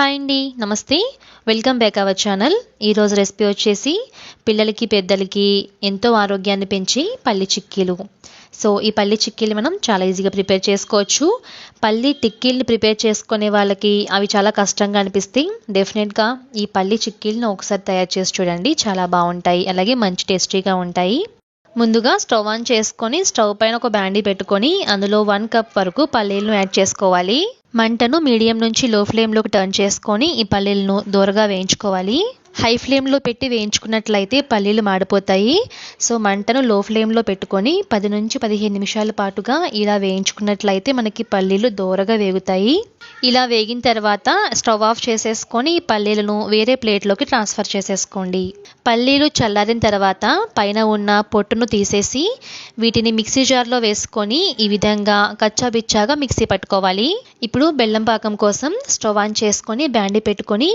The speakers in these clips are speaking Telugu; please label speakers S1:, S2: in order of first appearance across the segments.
S1: హాయ్ అండి, నమస్తే. Welcome back our channel. ఈరోజు రెసిపీ వచ్చేసి పిల్లలకి పెద్దలకి ఎంతో ఆరోగ్యాన్ని పెంచి పల్లి చిక్కీలు. సో ఈ పల్లి చిక్కీలు మనం చాలా ఈజీగా ప్రిపేర్ చేసుకోవచ్చు. పల్లి టిక్కీల్ని ప్రిపేర్ చేసుకునే వాళ్ళకి అవి చాలా కష్టంగా అనిపిస్తాయి. డెఫినెట్గా ఈ పల్లి చిక్కీలను ఒకసారి తయారు చేసి చూడండి, చాలా బాగుంటాయి, అలాగే మంచి టేస్టీగా ఉంటాయి. ముందుగా స్టవ్ ఆన్ చేసుకొని స్టవ్ పైన ఒక బాండీ పెట్టుకొని అందులో 1 కప్ వరకు పల్లీలను యాడ్ చేసుకోవాలి. మంటను మీడియం నుంచి లో ఫ్లేమ్లోకి టర్న్ చేసుకొని ఈ పల్లీలను దూరగా వేయించుకోవాలి. హై ఫ్లేమ్లో పెట్టి వేయించుకున్నట్లయితే పల్లీలు మాడిపోతాయి. సో మంటను లో ఫ్లేమ్లో పెట్టుకొని 10 నుంచి 15 నిమిషాల పాటుగా ఇలా వేయించుకున్నట్లయితే మనకి పల్లీలు దూరగా వేగుతాయి. ఇలా వేగిన తర్వాత స్టవ్ ఆఫ్ చేసేసుకొని ఈ పల్లీలను వేరే ప్లేట్లోకి ట్రాన్స్ఫర్ చేసేసుకోండి. పల్లీలు చల్లారిన తర్వాత పైన ఉన్న పొట్టును తీసేసి వీటిని మిక్సీ జార్లో వేసుకొని ఈ విధంగా కచ్చాబిచ్చాగా మిక్సీ పట్టుకోవాలి. ఇప్పుడు బెల్లం పాకం కోసం స్టవ్ ఆన్ చేసుకొని బాండీ పెట్టుకొని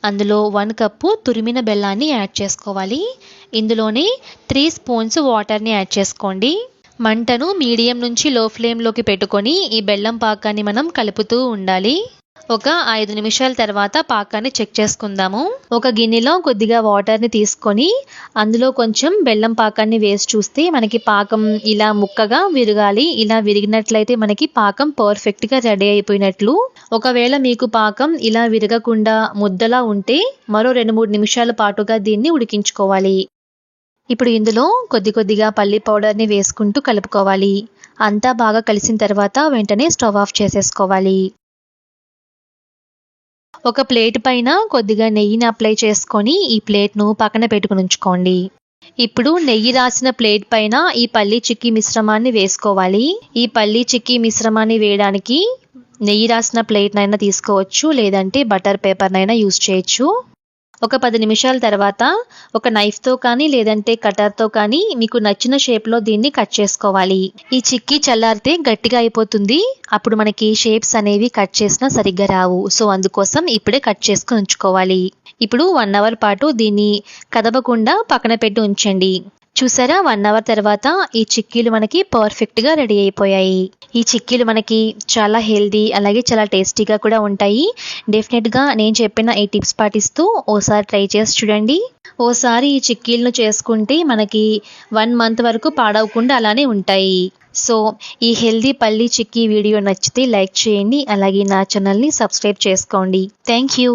S1: అందులో 1 కప్పు తురిమిన బెల్లాన్ని యాడ్ చేసుకోవాలి. ఇందులోనే 3 స్పూన్స్ వాటర్ని యాడ్ చేసుకోండి. మంటను మీడియం నుంచి లో ఫ్లేమ్లోకి పెట్టుకొని ఈ బెల్లం పాకాన్ని మనం కలుపుతూ ఉండాలి. ఒక 5 నిమిషాల తర్వాత పాకాన్ని చెక్ చేసుకుందాము. ఒక గిన్నెలో కొద్దిగా వాటర్ని తీసుకొని అందులో కొంచెం బెల్లం పాకాన్ని వేసి చూస్తే మనకి పాకం ఇలా ముక్కగా విరగాలి. ఇలా విరిగినట్లయితే మనకి పాకం పర్ఫెక్ట్గా రెడీ అయిపోయినట్లు. ఒకవేళ మీకు పాకం ఇలా విరగకుండా ముద్దలా ఉంటే మరో 2-3 నిమిషాల పాటుగా దీన్ని ఉడికించుకోవాలి. ఇప్పుడు ఇందులో కొద్దిగా పల్లి పౌడర్ని వేసుకుంటూ కలుపుకోవాలి. అంతా బాగా కలిసిన తర్వాత వెంటనే స్టవ్ ఆఫ్ చేసేసుకోవాలి. ఒక ప్లేట్ పైన కొద్దిగా నెయ్యిని అప్లై చేసుకొని ఈ ప్లేట్ను పక్కన పెట్టుకుని ఉంచుకోండి. ఇప్పుడు నెయ్యి రాసిన ప్లేట్ పైన ఈ పల్లి చిక్కీ మిశ్రమాన్ని వేసుకోవాలి. ఈ పల్లి చిక్కీ మిశ్రమాన్ని వేయడానికి నెయ్యి రాసిన ప్లేట్నైనా తీసుకోవచ్చు, లేదంటే బటర్ పేపర్నైనా యూజ్ చేయొచ్చు. ఒక 10 నిమిషాల తర్వాత ఒక నైఫ్తో కానీ లేదంటే కటర్తో కానీ మీకు నచ్చిన షేప్లో దీన్ని కట్ చేసుకోవాలి. ఈ చిక్కీ చల్లారితే గట్టిగా అయిపోతుంది. అప్పుడు మనకి షేప్స్ అనేవి కట్ చేసినా సరిగ్గా రావు. సో అందుకోసం ఇప్పుడే కట్ చేసుకుని ఉంచుకోవాలి. ఇప్పుడు 1 అవర్ పాటు దీన్ని కదపకుండా పక్కన పెట్టి ఉంచండి. చూసారా, 1 అవర్ తర్వాత ఈ చిక్కీలు మనకి పర్ఫెక్ట్గా రెడీ అయిపోయాయి. ఈ చిక్కీలు మనకి చాలా హెల్దీ అలాగే చాలా టేస్టీగా కూడా ఉంటాయి. డెఫినెట్గా నేను చెప్పిన ఈ టిప్స్ పాటిస్తూ ఓసారి ట్రై చేసి చూడండి. ఓసారి ఈ చిక్కీలను చేసుకుంటే మనకి 1 మంత్ వరకు పాడవకుండా అలానే ఉంటాయి. సో ఈ హెల్దీ పల్లి చిక్కీ వీడియో నచ్చితే లైక్ చేయండి, అలాగే నా ఛానల్ని సబ్స్క్రైబ్ చేసుకోండి. Thank you.